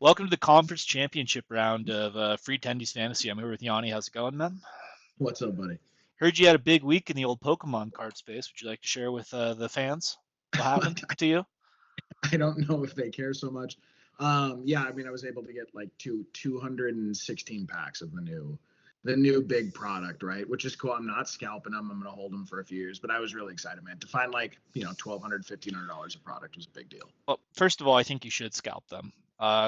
Welcome to the conference championship round of Free Tendies Fantasy. I'm here with Yanni. How's it going, man? What's up, buddy? Heard you had a big week in the old Pokemon card space. Would you like to share with the fans what happened to you? I don't know if they care so much. Yeah, I mean, I was able to get like 216 packs of the new big product, right? Which is cool. I'm not scalping them. I'm gonna hold them for a few years, but I was really excited, man. To find like $1,200, $1,500 a product was a big deal. Well, first of all, I think you should scalp them.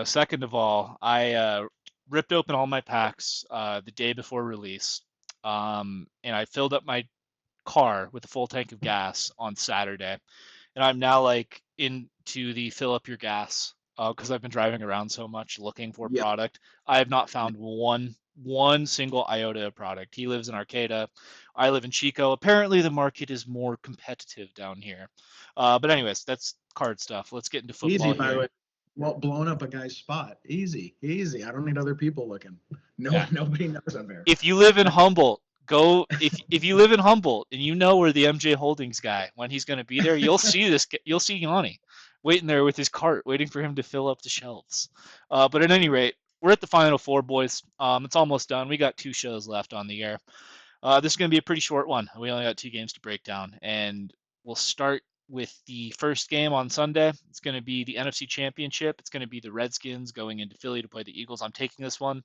Second of all, I ripped open all my packs the day before release, and I filled up my car with a full tank of gas on Saturday, and I'm now like into the fill up your gas because I've been driving around so much looking for Yep. product. I have not found one single iota of product. He lives in Arcata. I live in Chico. Apparently, the market is more competitive down here. But anyways, that's card stuff. Let's get into Easy, football by the here. way. Well, blowing up a guy's spot. Easy, easy. I don't need other people looking. No, Yeah. nobody knows I'm here. If you live in Humboldt, go if you live in Humboldt and you know where the MJ Holdings guy when he's going to be there, you'll see this. You'll see Yanni waiting there with his cart, waiting for him to fill up the shelves. But at any rate, we're at the final four, boys. It's almost done. We got two shows left on the air. This is going to be a pretty short one. We only got two games to break down, and we'll start with the first game on Sunday. It's going to be the NFC Championship. It's going to be the Redskins going into Philly to play the Eagles. I'm taking this one.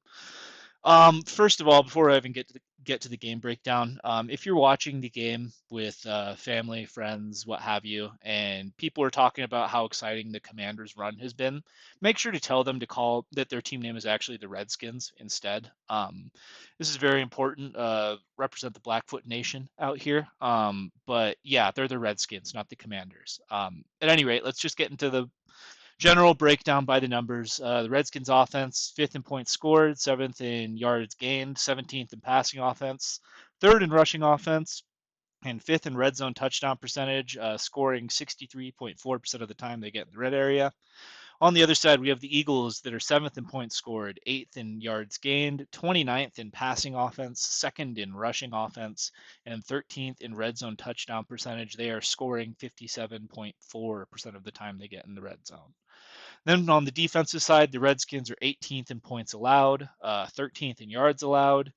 First of all, before I even get to the game breakdown, if you're watching the game with family, friends, what have you, and people are talking about how exciting the Commanders' run has been, make sure to tell them to call that their team name is actually the Redskins instead. This is very important. Represent the Blackfoot Nation out here. But yeah, they're the Redskins, not the Commanders. At any rate, let's just get into the general breakdown by the numbers. The Redskins offense, fifth in points scored, seventh in yards gained, 17th in passing offense, third in rushing offense, and fifth in red zone touchdown percentage, scoring 63.4% of the time they get in the red area. On the other side, we have the Eagles that are seventh in points scored, eighth in yards gained, 29th in passing offense, second in rushing offense, and 13th in red zone touchdown percentage. They are scoring 57.4% of the time they get in the red zone. Then on the defensive side, the Redskins are 18th in points allowed, 13th in yards allowed,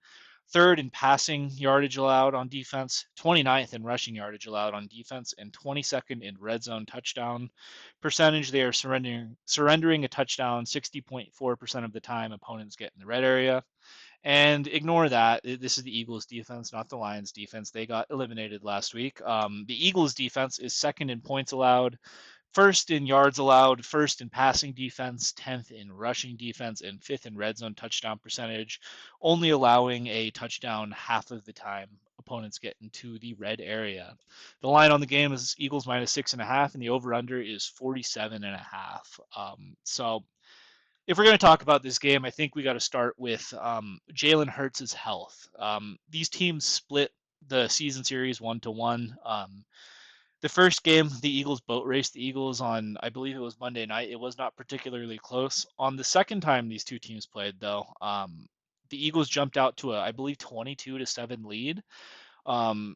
third in passing yardage allowed on defense, 29th in rushing yardage allowed on defense, and 22nd in red zone touchdown percentage. They are surrendering a touchdown 60.4% of the time opponents get in the red area. And ignore that. This is the Eagles defense, not the Lions defense. They got eliminated last week. The Eagles defense is second in points allowed, first in yards allowed, first in passing defense, 10th in rushing defense, and fifth in red zone touchdown percentage, only allowing a touchdown half of the time opponents get into the red area. The line on the game is Eagles minus 6.5, and the over under is 47.5. So if we're going to talk about this game, I think we got to start with Jalen Hurts' health. These teams split the season series 1-1. The first game, the Eagles boat raced the Eagles on, I believe it was Monday night. It was not particularly close. On the second time these two teams played, though, the Eagles jumped out to a, I believe, 22-7 lead, um,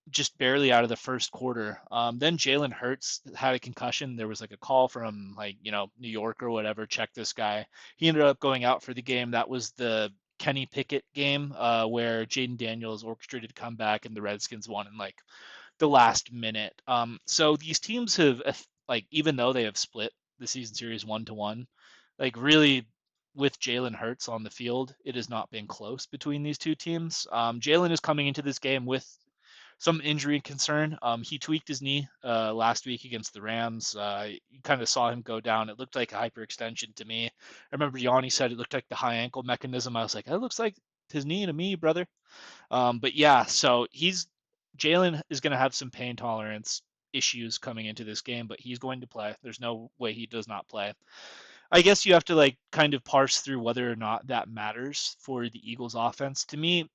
just barely out of the first quarter. Then Jalen Hurts had a concussion. There was like a call from New York or whatever. Check this guy. He ended up going out for the game. That was the Kenny Pickett game where Jaden Daniels orchestrated a comeback and the Redskins won in like the last minute. So these teams have like even though they have split the season series 1-1, like really with Jalen Hurts on the field, it has not been close between these two teams. Jalen is coming into this game with some injury concern. He tweaked his knee last week against the Rams. You kind of saw him go down. It looked like a hyperextension to me. I remember Yanni said it looked like the high ankle mechanism. I was like, that looks like his knee to me, brother. But yeah, so Jalen is going to have some pain tolerance issues coming into this game, but he's going to play. There's no way he does not play. I guess you have to like kind of parse through whether or not that matters for the Eagles offense. To me,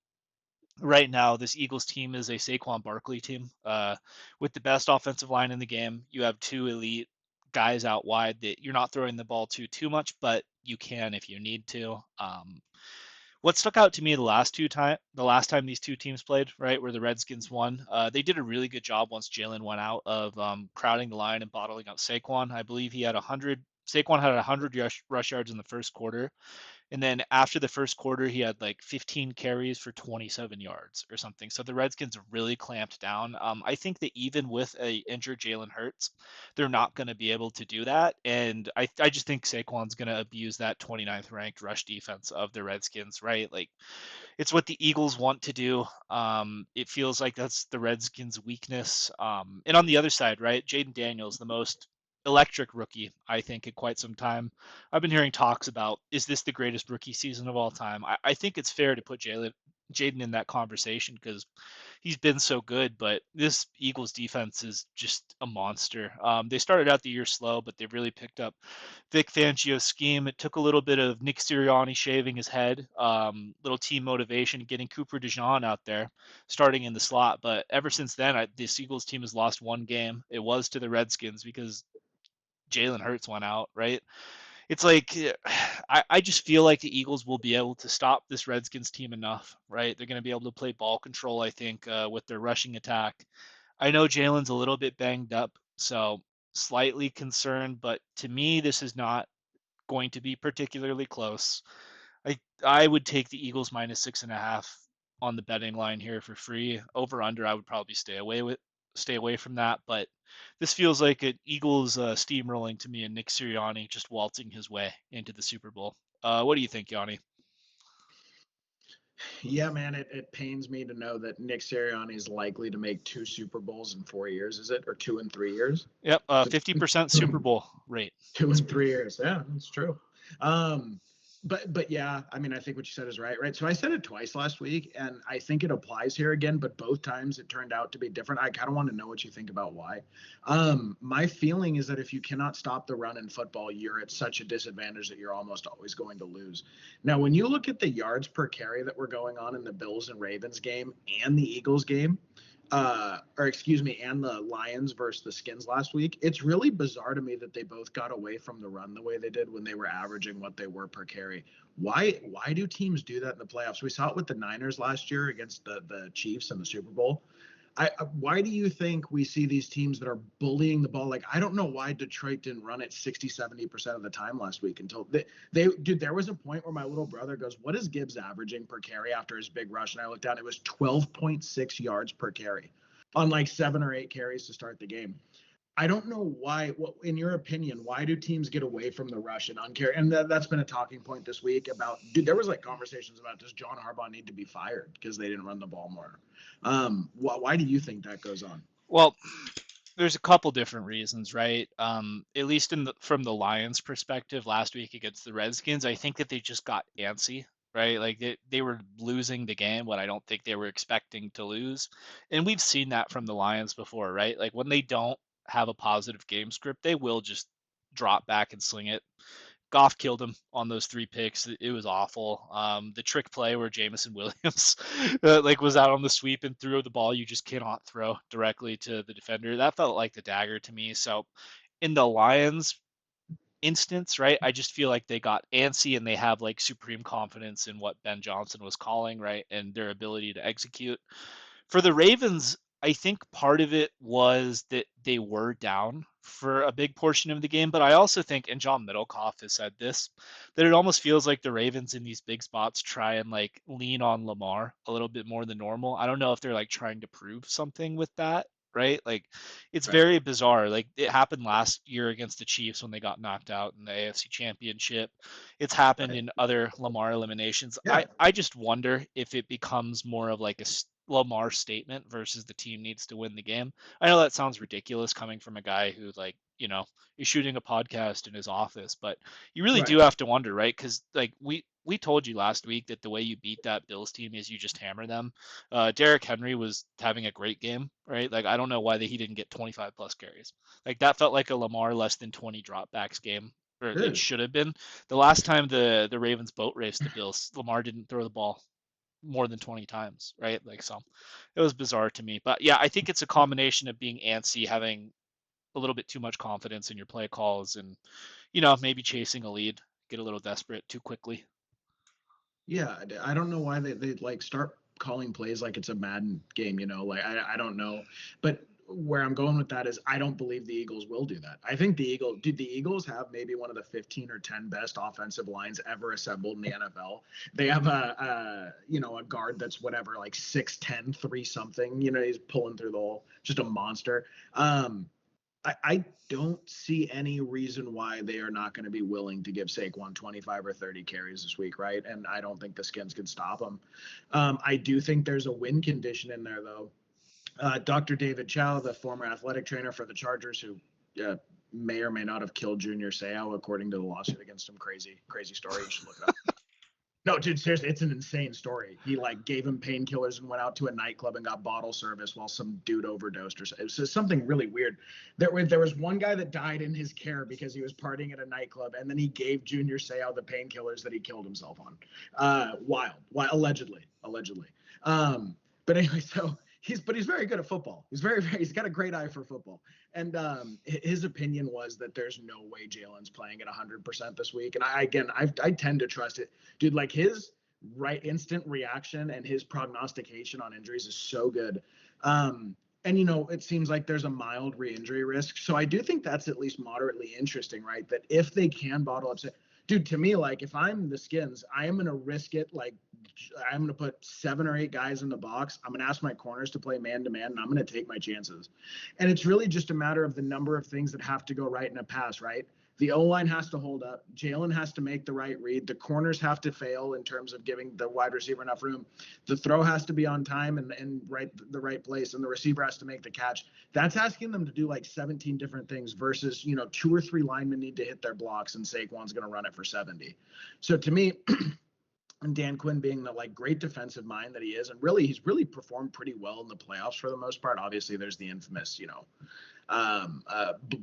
right now, this Eagles team is a Saquon Barkley team with the best offensive line in the game. You have two elite guys out wide that you're not throwing the ball to too much, but you can if you need to. What stuck out to me the last time these two teams played, right, where the Redskins won, they did a really good job once Jalen went out of crowding the line and bottling up Saquon. I believe he had 100 Saquon had 100 rush yards in the first quarter, and then after the first quarter, he had like 15 carries for 27 yards or something. So the Redskins really clamped down. I think that even with a injured Jalen Hurts, they're not going to be able to do that. And I just think Saquon's going to abuse that 29th ranked rush defense of the Redskins, right? Like it's what the Eagles want to do. It feels like that's the Redskins' weakness. And on the other side, right, Jaden Daniels, the most electric rookie, I think, in quite some time. I've been hearing talks about, is this the greatest rookie season of all time? I think it's fair to put Jaden in that conversation because he's been so good, but this Eagles defense is just a monster. They started out the year slow, but they've really picked up Vic Fangio's scheme. It took a little bit of Nick Sirianni shaving his head, little team motivation, getting Cooper DeJean out there, starting in the slot. But ever since then, this Eagles team has lost one game. It was to the Redskins because Jalen Hurts went out, right? It's like I just feel like the Eagles will be able to stop this Redskins team enough, right? They're going to be able to play ball control, I think, with their rushing attack. I know Jalen's a little bit banged up, so slightly concerned, but to me, this is not going to be particularly close. I would take the Eagles minus 6.5 on the betting line here for free. Over under, I would probably stay away from that. But this feels like an Eagles steamrolling to me, and Nick Sirianni just waltzing his way into the Super Bowl. What do you think, Yanni? Yeah, man, it pains me to know that Nick Sirianni is likely to make 2 Super Bowls in 4 years. Is it, or 2 in 3 years? Yep, So 50% Super Bowl rate. 2 in 3 years. Yeah, that's true. Um, but yeah, I mean, I think what you said is right, right? So I said it twice last week, and I think it applies here again, but both times it turned out to be different. I kind of want to know what you think about why. My feeling is that if you cannot stop the run in football, you're at such a disadvantage that you're almost always going to lose. Now, when you look at the yards per carry that were going on in the Bills and Ravens game and the Eagles game, or excuse me, and the Lions versus the Skins last week, it's really bizarre to me that they both got away from the run the way they did when they were averaging what they were per carry. Why do teams do that in the playoffs? We saw it with the Niners last year against the Chiefs in the Super Bowl. Why do you think we see these teams that are bullying the ball? Like, I don't know why Detroit didn't run it 60-70% of the time last week until dude, there was a point where my little brother goes, what is Gibbs averaging per carry after his big rush? And I looked down, it was 12.6 yards per carry on like 7 or 8 carries to start the game. I don't know why. What, in your opinion, why do teams get away from the rush and uncarry? And that's been a talking point this week about. Dude, there was like conversations about, does John Harbaugh need to be fired because they didn't run the ball more? Why do you think that goes on? Well, there's a couple different reasons, right? At least from the Lions' perspective, last week against the Redskins, I think that they just got antsy, right? Like they were losing the game, what I don't think they were expecting to lose, and we've seen that from the Lions before, right? Like when they don't have a positive game script, they will just drop back and sling it. Goff killed him on those 3 picks. It was awful. The trick play where Jamison Williams like was out on the sweep and threw the ball you just cannot throw directly to the defender. That felt like the dagger to me. So in the Lions instance, right, I just feel like they got antsy and they have like supreme confidence in what Ben Johnson was calling, right, and their ability to execute. For the Ravens, I think part of it was that they were down for a big portion of the game, but I also think, and John Middlecoff has said this, that it almost feels like the Ravens in these big spots try and like lean on Lamar a little bit more than normal. I don't know if they're like trying to prove something with that, right? Like it's Right. very bizarre. Like it happened last year against the Chiefs when they got knocked out in the AFC Championship. It's happened Right. in other Lamar eliminations. Yeah. I just wonder if it becomes more of like a Lamar statement versus the team needs to win the game. I know that sounds ridiculous coming from a guy who like, is shooting a podcast in his office, but you really do Right. have to wonder, right? Cuz like we told you last week that the way you beat that Bills team is you just hammer them. Derrick Henry was having a great game, right? Like I don't know why he didn't get 25 plus carries. Like that felt like a Lamar less than 20 dropbacks game, or it Good. should have been. The last time the Ravens boat raced the Bills, Lamar didn't throw the ball more than 20 times, right? Like so it was bizarre to me. But yeah, I think it's a combination of being antsy, having a little bit too much confidence in your play calls and maybe chasing a lead, get a little desperate too quickly. Yeah, I don't know why they like start calling plays like it's a Madden game, like I don't know. But where I'm going with that is I don't believe the Eagles will do that. I think the Eagles have maybe one of the 15 or 10 best offensive lines ever assembled in the NFL. They have a guard that's whatever, like 6'10", 3 something, he's pulling through the hole, just a monster. I don't see any reason why they are not going to be willing to give Saquon 25 or 30 carries this week, right? And I don't think the Skins can stop them. I do think there's a win condition in there, though. Dr. David Chow, the former athletic trainer for the Chargers, who may or may not have killed Junior Seau, according to the lawsuit against him. Crazy story. You should look it up. No, dude, seriously, it's an insane story. He gave him painkillers and went out to a nightclub and got bottle service while some dude overdosed or something. It was something really weird. There was one guy that died in his care because he was partying at a nightclub, and then he gave Junior Seau the painkillers that he killed himself on. Wild, allegedly. But anyway, so he's very good at football. He's got a great eye for football. And his opinion was that there's no way Jalen's playing at 100% this week. And I tend to trust it, dude. His instant reaction and his prognostication on injuries is so good. And it seems like there's a mild re-injury risk. So I do think that's at least moderately interesting, right? That if they can bottle up, dude, to me, if I'm the Skins, I am going to risk it. I'm going to put 7 or 8 guys in the box. I'm going to ask my corners to play man-to-man, and I'm going to take my chances. And it's really just a matter of the number of things that have to go right in a pass, right? The O-line has to hold up. Jalen has to make the right read. The corners have to fail in terms of giving the wide receiver enough room. The throw has to be on time and the right place, and the receiver has to make the catch. That's asking them to do 17 different things versus, 2 or 3 linemen need to hit their blocks, and Saquon's going to run it for 70. So to me, and Dan Quinn being the great defensive mind that he is, and he's really performed pretty well in the playoffs for the most part. Obviously, there's the infamous,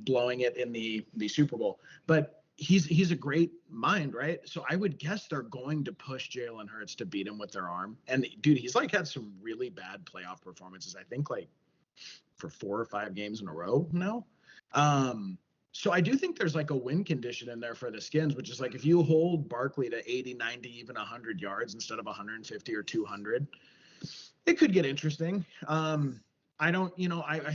blowing it in the Super Bowl, but he's a great mind, right? So I would guess they're going to push Jalen Hurts to beat him with their arm. And dude, he's had some really bad playoff performances. I think for 4 or 5 games in a row now. So I do think there's a win condition in there for the Skins, which is if you hold Barkley to 80, 90, even 100 yards instead of 150 or 200, it could get interesting. I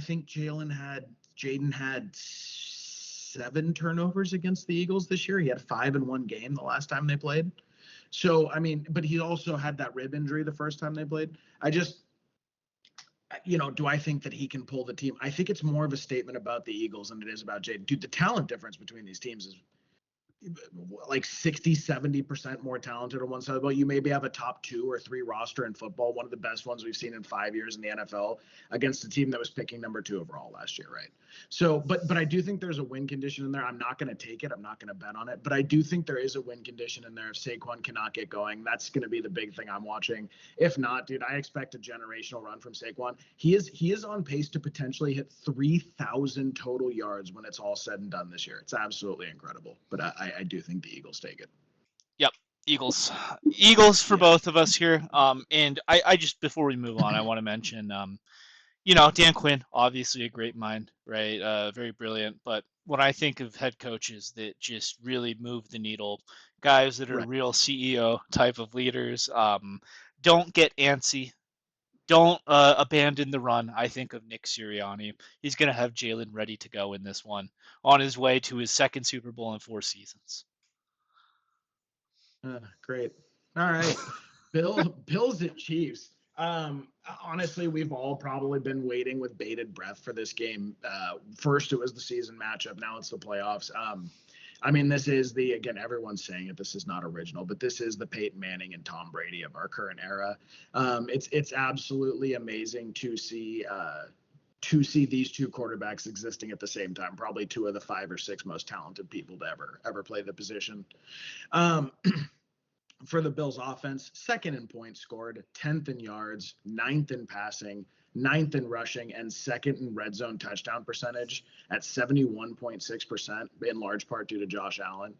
think Jaden had 7 turnovers against the Eagles this year. He had 5 in one game the last time they played. So, but he also had that rib injury the first time they played. Do I think that he can pull the team? I think it's more of a statement about the Eagles than it is about Jaden. Dude, the talent difference between these teams is 60-70% more talented on one side of the ball. You maybe have a top 2 or 3 roster in football, one of the best ones we've seen in 5 years in the NFL, against a team that was picking number 2 overall last year, right? So, but I do think there's a win condition in there. I'm not going to take it. I'm not going to bet on it, but I do think there is a win condition in there. If Saquon cannot get going, that's going to be the big thing I'm watching. If not, dude, I expect a generational run from Saquon. He is on pace to potentially hit 3,000 total yards when it's all said and done this year. It's absolutely incredible, but I do think the Eagles take it. Yep, Eagles for both of us here. And I just, before we move on, I want to mention, Dan Quinn, obviously a great mind, right? Very brilliant. But when I think of head coaches that just really move the needle, guys that are Right. real CEO type of leaders, don't get antsy. Don't abandon the run. I think of Nick Sirianni. He's going to have Jalen ready to go in this one on his way to his 2nd Super Bowl in 4 seasons. Great. All right. Bills at Chiefs. Honestly, we've all probably been waiting with bated breath for this game. First, it was the season matchup. Now it's the playoffs. This is again, everyone's saying it. This is not original, but this is the Peyton Manning and Tom Brady of our current era. It's absolutely amazing to see these 2 quarterbacks existing at the same time. Probably 2 of the 5 or 6 most talented people to ever play the position. For the Bills offense, 2nd in points scored, 10th in yards, 9th in passing, 9th in rushing, and 2nd in red zone touchdown percentage at 71.6%, in large part due to Josh Allen.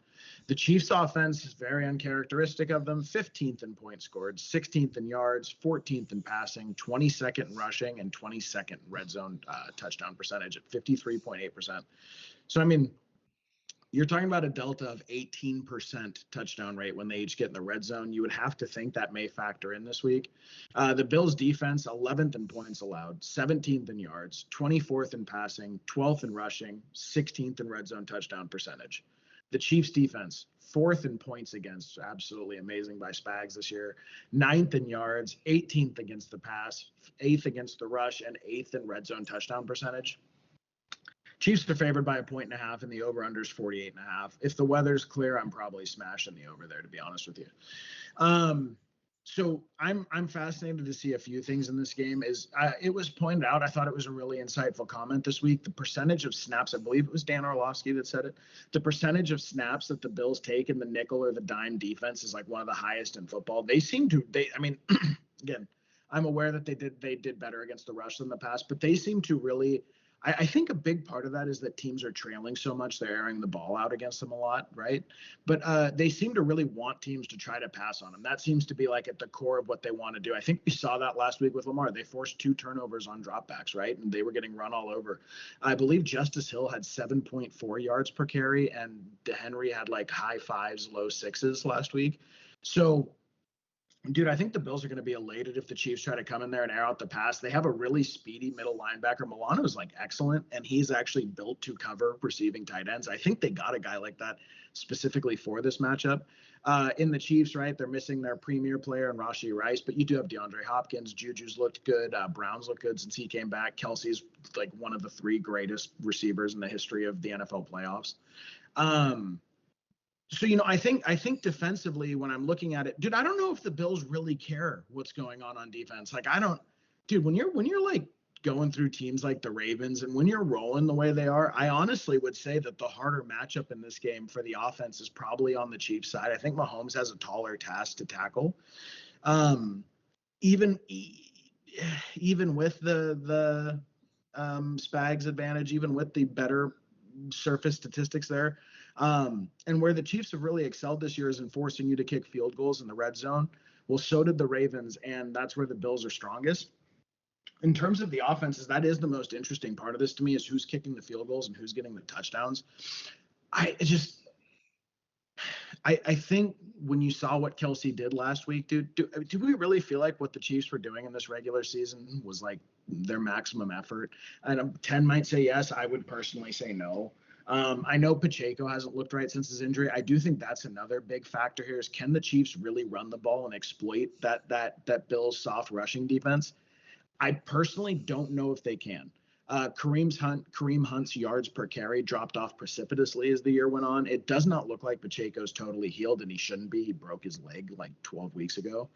The Chiefs offense is very uncharacteristic of them. 15th in points scored, 16th in yards, 14th in passing, 22nd in rushing, and 22nd in red zone touchdown percentage at 53.8%. So, You're talking about a delta of 18% touchdown rate when they each get in the red zone. You would have to think that may factor in this week. The Bills defense, 11th in points allowed, 17th in yards, 24th in passing, 12th in rushing, 16th in red zone touchdown percentage. The Chiefs defense, 4th in points against, absolutely amazing by Spags this year, 9th in yards, 18th against the pass, 8th against the rush, and 8th in red zone touchdown percentage. Chiefs are favored by 1.5 and the over-under is 48.5. If the weather's clear, I'm probably smashing the over there, to be honest with you. So I'm fascinated to see a few things in this game. It was pointed out, I thought it was a really insightful comment this week. The percentage of snaps, I believe it was Dan Orlovsky that said it. The percentage of snaps that the Bills take in the nickel or the dime defense is like one of the highest in football. They seem to. I mean, again, I'm aware that they did better against the rush than the pass, but they seem to really. I think a big part of that is that teams are trailing so much, they're airing the ball out against them a lot, right? But they seem to really want teams to try to pass on them. That seems to be like at the core of what they want to do. I think we saw that last week with Lamar. They forced 2 turnovers on dropbacks, right? And they were getting run all over. I believe Justice Hill had 7.4 yards per carry, and DeHenry had like high 5s, low 6s last week. So dude, I think the Bills are going to be elated if the Chiefs try to come in there and air out the pass. They have a really speedy middle linebacker. Milano's like excellent, and he's actually built to cover receiving tight ends. I think they got a guy like that specifically for this matchup. In the Chiefs, right, they're missing their premier player in Rashee Rice, but you do have DeAndre Hopkins. Juju's looked good. Brown's looked good since he came back. Kelsey's like one of the 3 greatest receivers in the history of the NFL playoffs. So, I think defensively, when I'm looking at it, dude, I don't know if the Bills really care what's going on defense. Like, I don't, dude, when you're like going through teams like the Ravens and when you're rolling the way they are, I honestly would say that the harder matchup in this game for the offense is probably on the Chiefs side. I think Mahomes has a taller task to tackle. Even with the Spags advantage, even with the better surface statistics there. And where the Chiefs have really excelled this year is in forcing you to kick field goals in the red zone. Well, so did the Ravens, and that's where the Bills are strongest. In terms of the offenses, that is the most interesting part of this to me, is who's kicking the field goals and who's getting the touchdowns. I think when you saw what Kelsey did last week, do we really feel like what the Chiefs were doing in this regular season was like their maximum effort? And 10 might say yes. I would personally say no. I know Pacheco hasn't looked right since his injury. I do think that's another big factor here is, can the Chiefs really run the ball and exploit that Bills soft rushing defense? I personally don't know if they can. Kareem Hunt's yards per carry dropped off precipitously as the year went on. It does not look like Pacheco's totally healed, and he shouldn't be. He broke his leg like 12 weeks ago.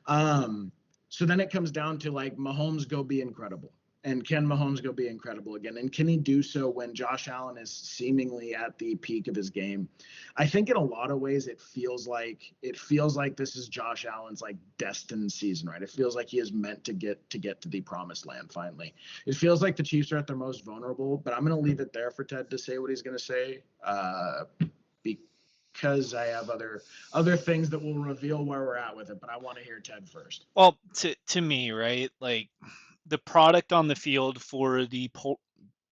So then it comes down to like Mahomes go be incredible. And can Mahomes go be incredible again? And can he do so when Josh Allen is seemingly at the peak of his game? I think in a lot of ways it feels like this is Josh Allen's like destined season, right? It feels like he is meant to get to the promised land finally. It feels like the Chiefs are at their most vulnerable, but I'm going to leave it there for Ted to say what he's going to say, because I have other things that will reveal where we're at with it. But I want to hear Ted first. Well, to me, right, like the product on the field for the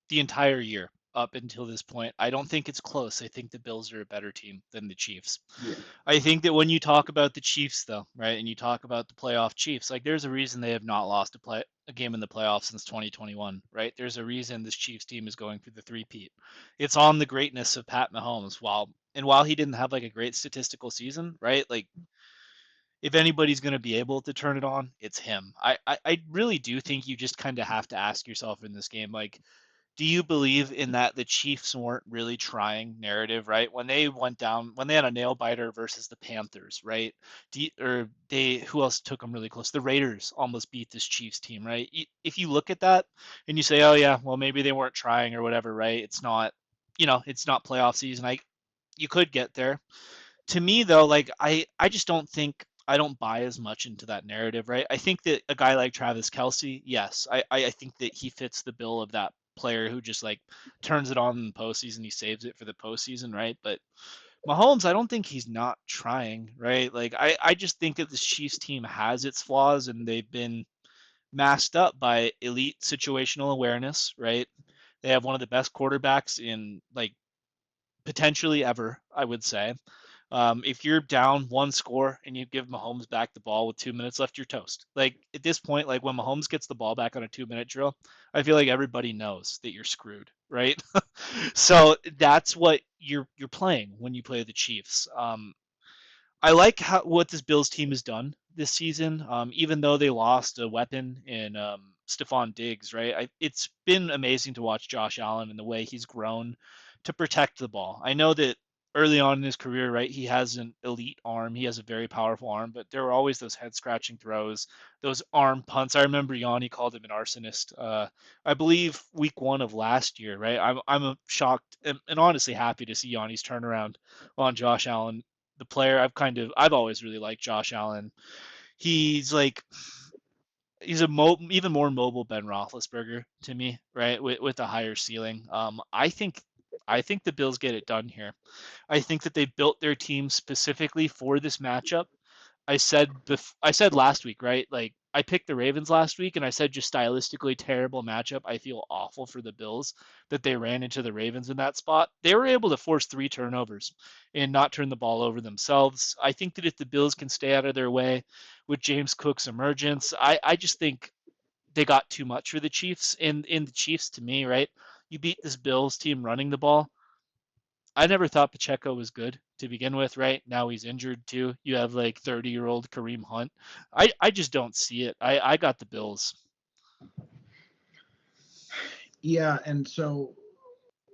entire year up until this point, I don't think it's close. I think the Bills are a better team than the Chiefs. Yeah. I think that when you talk about the Chiefs, though, right, and you talk about the playoff Chiefs, like there's a reason they have not lost a game in the playoffs since 2021, right? There's a reason this Chiefs team is going through the three-peat. It's on the greatness of Pat Mahomes. While he didn't have like a great statistical season, right? Like if anybody's going to be able to turn it on, it's him. I really do think you just kind of have to ask yourself in this game, like, do you believe in that the Chiefs weren't really trying narrative, right? When they had a nail biter versus the Panthers, right? Who else took them really close? The Raiders almost beat this Chiefs team, right? If you look at that and you say, oh yeah, well maybe they weren't trying or whatever, right? It's not, it's not playoff season. You could get there. To me though, like I just I don't buy as much into that narrative, right? I think that a guy like Travis Kelce, yes, I think that he fits the bill of that player who just like turns it on in the postseason, he saves it for the postseason, right? But Mahomes, I don't think he's not trying, right? Like I just think that this Chiefs team has its flaws and they've been masked up by elite situational awareness, right? They have one of the best quarterbacks in like potentially ever, I would say. If you're down one score and you give Mahomes back the ball with 2 minutes left, you're toast. Like at this point, like when Mahomes gets the ball back on a 2 minute drill, I feel like everybody knows that you're screwed, right? So that's what you're playing when you play the Chiefs. I like what this Bills team has done this season. Even though they lost a weapon in Stephon Diggs, right? It's been amazing to watch Josh Allen and the way he's grown to protect the ball. I know that early on in his career, right, he has an elite arm. He has a very powerful arm, but there were always those head scratching throws, those arm punts. I remember Yanni called him an arsonist. I believe week 1 of last year, right? I'm shocked and honestly happy to see Yanni's turnaround on Josh Allen, the player. I've always really liked Josh Allen. He's like he's even more mobile Ben Roethlisberger to me, right? With a higher ceiling. I think the Bills get it done here. I think that they built their team specifically for this matchup. I said last week, right? Like I picked the Ravens last week, and I said just stylistically terrible matchup. I feel awful for the Bills that they ran into the Ravens in that spot. They were able to force 3 turnovers and not turn the ball over themselves. I think that if the Bills can stay out of their way with James Cook's emergence, I just think they got too much for the Chiefs. And in the Chiefs, to me, right? You beat this Bills team running the ball. I never thought Pacheco was good to begin with, right? Now he's injured too. You have like 30-year-old Kareem Hunt. I just don't see it. I got the Bills. Yeah, and so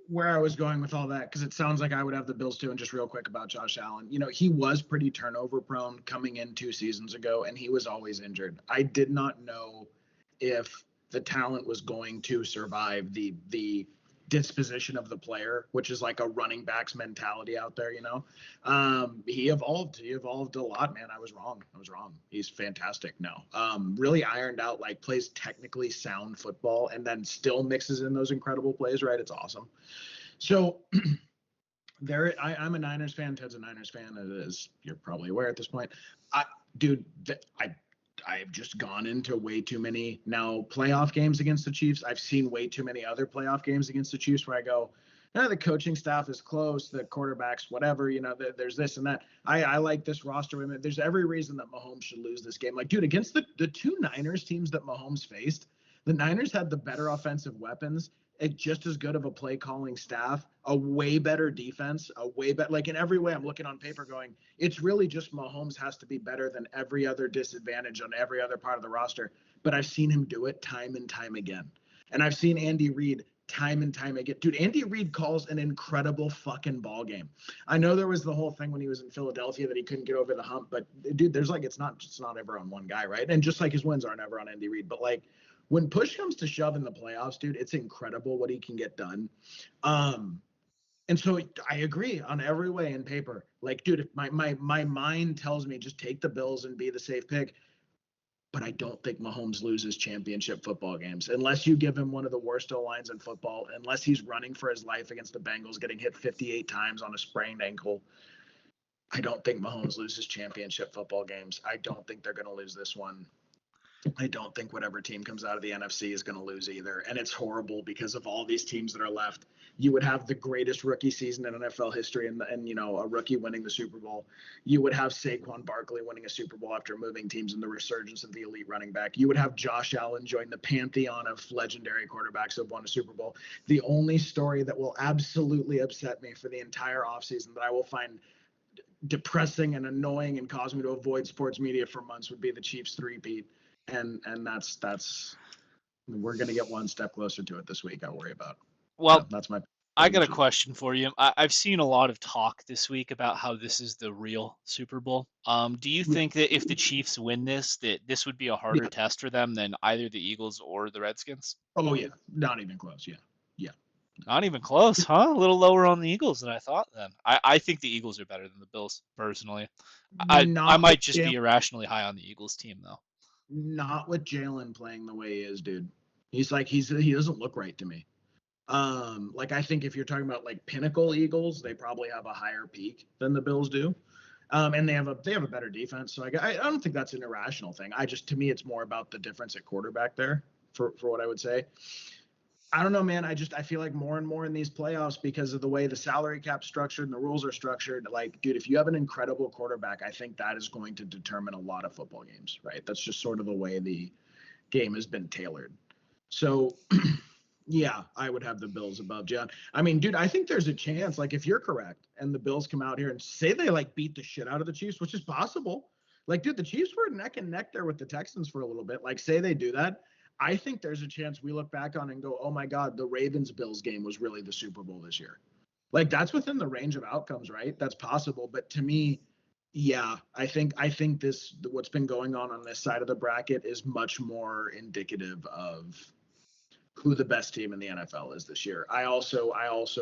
where I was going with all that, because it sounds like I would have the Bills too. And just real quick about Josh Allen, he was pretty turnover prone coming in 2 seasons ago, and he was always injured. I did not know if the talent was going to survive the disposition of the player, which is like a running backs mentality out there. He evolved a lot, man. I was wrong. He's fantastic now. Really ironed out, like plays technically sound football, and then still mixes in those incredible plays, right? It's awesome. So I'm a Niners fan. Ted's a Niners fan, as you're probably aware at this point. Dude, I've just gone into way too many now playoff games against the Chiefs. I've seen way too many other playoff games against the Chiefs where I go, the coaching staff is close, the quarterbacks, whatever, there's this and that. I like this roster. There's every reason that Mahomes should lose this game. Like, dude, against the 2 Niners teams that Mahomes faced, the Niners had the better offensive weapons, just as good of a play calling staff, a way better defense, a way better, like in every way. I'm looking on paper going, it's really just Mahomes has to be better than every other disadvantage on every other part of the roster. But I've seen him do it time and time again. And I've seen Andy Reid time and time again. Dude, Andy Reid calls an incredible fucking ball game. I know there was the whole thing when he was in Philadelphia that he couldn't get over the hump, but dude, there's like, it's not ever on one guy, right? And just like his wins aren't ever on Andy Reid, but like, when push comes to shove in the playoffs, dude, it's incredible what he can get done. And so I agree on every way in paper. Like, dude, if my mind tells me just take the Bills and be the safe pick. But I don't think Mahomes loses championship football games unless you give him one of the worst O-lines in football, unless he's running for his life against the Bengals, getting hit 58 times on a sprained ankle. I don't think Mahomes loses championship football games. I don't think they're going to lose this one. I don't think whatever team comes out of the NFC is going to lose either. And it's horrible because of all these teams that are left. You would have the greatest rookie season in NFL history and a rookie winning the Super Bowl. You would have Saquon Barkley winning a Super Bowl after moving teams and the resurgence of the elite running back. You would have Josh Allen join the pantheon of legendary quarterbacks who have won a Super Bowl. The only story that will absolutely upset me for the entire offseason that I will find depressing and annoying and cause me to avoid sports media for months would be the Chiefs three-peat. And that's we're going to get one step closer to it this week. I worry about. Well, That's my. I got a question for you. I've seen a lot of talk this week about how this is the real Super Bowl. Do you think that if the Chiefs win this, that this would be a harder Yeah. test for them than either the Eagles or the Redskins? Oh yeah, not even close. Yeah. Not even close, huh? A little lower on the Eagles than I thought then. I think the Eagles are better than the Bills, personally. I Not with might just be Jalen. irrationally high on the Eagles team, though. Not with Jalen playing the way he is, dude. He doesn't look right to me. Like I think if you're talking about like pinnacle Eagles, they probably have a higher peak than the Bills do. And they have a better defense. So I don't think that's an irrational thing. To me, it's more about the difference at quarterback there for what I would say. I don't know, man. I feel like more and more in these playoffs, because of the way the salary cap's structured and the rules are structured, like, dude, if you have an incredible quarterback, I think that is going to determine a lot of football games, right? That's just sort of the way the game has been tailored. So yeah, I would have the Bills above John. I mean, dude, I think there's a chance, like, if you're correct and the Bills come out here and say they like beat the shit out of the Chiefs, which is possible. Like, dude, the Chiefs were neck and neck there with the Texans for a little bit. Like, say they do that, I think there's a chance we look back on and go, oh my God, the Ravens Bills game was really the Super Bowl this year. Like, that's within the range of outcomes, right? That's possible. But to me, yeah, I think this, what's been going on this side of the bracket is much more indicative of who the best team in the NFL is this year. I also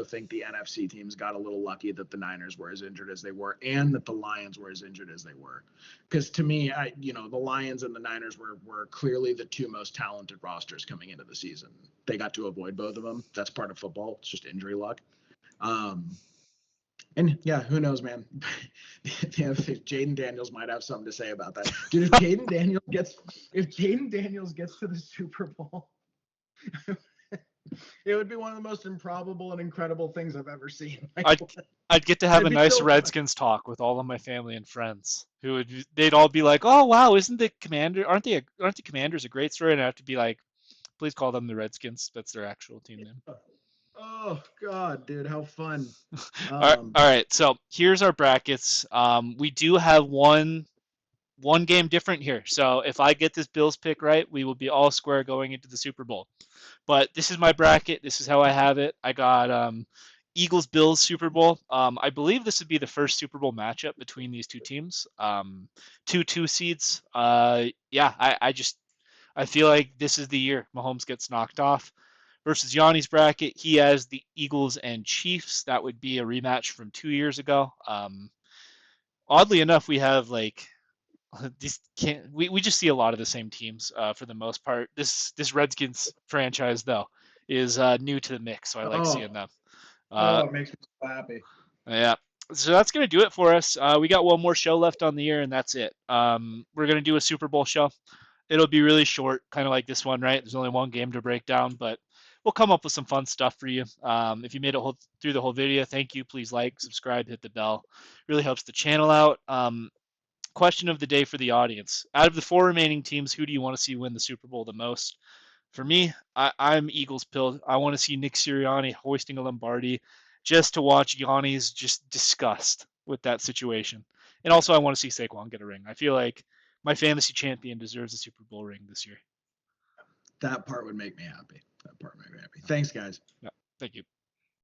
think the NFC teams got a little lucky that the Niners were as injured as they were, and that the Lions were as injured as they were. Because to me, the Lions and the Niners were clearly the two most talented rosters coming into the season. They got to avoid both of them. That's part of football. It's just injury luck. And yeah, who knows, man? Jaden Daniels might have something to say about that, dude. If Jaden Daniels gets to the Super Bowl, it would be one of the most improbable and incredible things I've ever seen. Like, I'd get to have a it'd be nice so fun. Redskins talk with all of my family and friends they'd all be like, "Oh wow, isn't the commander aren't the Commanders a great story?" And I have to be like, "Please call them the Redskins. That's their actual team name." Oh God, dude, how fun. All right, Um, all right. So here's our brackets. We do have one game different here. So if I get this Bills pick right, we will be all square going into the Super Bowl. But this is my bracket. This is how I have it. I got Eagles Bills Super Bowl. I believe this would be the first Super Bowl matchup between these two teams. Two seeds. Yeah, I feel like this is the year Mahomes gets knocked off. Versus Yanni's bracket, he has the Eagles and Chiefs. That would be a rematch from 2 years ago. Oddly enough, we have like these can't we just see a lot of the same teams for the most part. This Redskins franchise though is new to the mix, so I like oh, seeing them. Uh, oh, it makes me so happy. yeah. So that's gonna do it for us. We got one more show left on the year, and that's it. We're gonna do a Super Bowl show. It'll be really short, kind of like this one, right? There's only one game to break down, but we'll come up with some fun stuff for you. If you made it through the whole video, thank you. Please like, subscribe, hit the bell. Really helps the channel out. Question of the day for the audience. Out of the four remaining teams, who do you want to see win the Super Bowl the most? For me, I'm Eagles pill. I want to see Nick Sirianni hoisting a Lombardi just to watch Yanni's just disgust with that situation. And also, I want to see Saquon get a ring. I feel like my fantasy champion deserves a Super Bowl ring this year. That part would make me happy. That part would make me happy. Thanks, guys. Yeah, thank you.